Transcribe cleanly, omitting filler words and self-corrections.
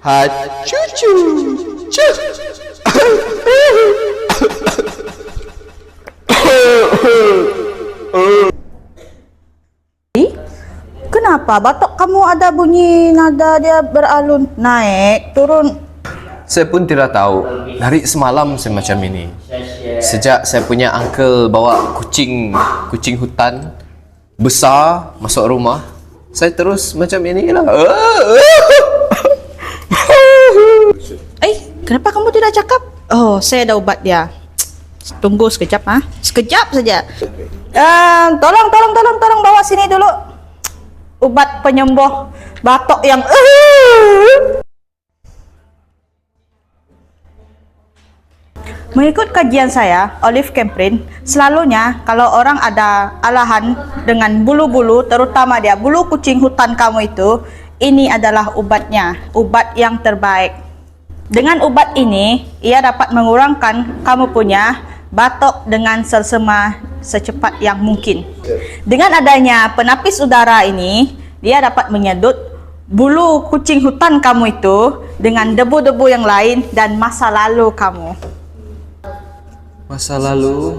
Hacucu. Kenapa batok kamu ada bunyi nada dia beralun naik turun? Saya pun tidak tahu. Dari semalam saya macam ini. Sejak saya punya uncle bawa kucing hutan besar masuk rumah, saya terus macam inilah. Kenapa kamu tidak cakap? Oh, saya ada ubat dia. Tunggu sekejap, ha? Sekejap saja. Tolong bawa sini dulu. Ubat penyembuh batok yang Mengikut kajian saya, Olive Kemprin, selalunya kalau orang ada alahan dengan bulu-bulu, terutama dia bulu kucing hutan kamu itu, ini adalah ubatnya, ubat yang terbaik. Dengan obat ini, ia dapat mengurangkan kamu punya batok dengan secepat yang mungkin. Dengan adanya penapis udara ini, dia dapat menyedot bulu kucing hutan kamu itu dengan debu-debu yang lain dan masa lalu kamu. Masa lalu.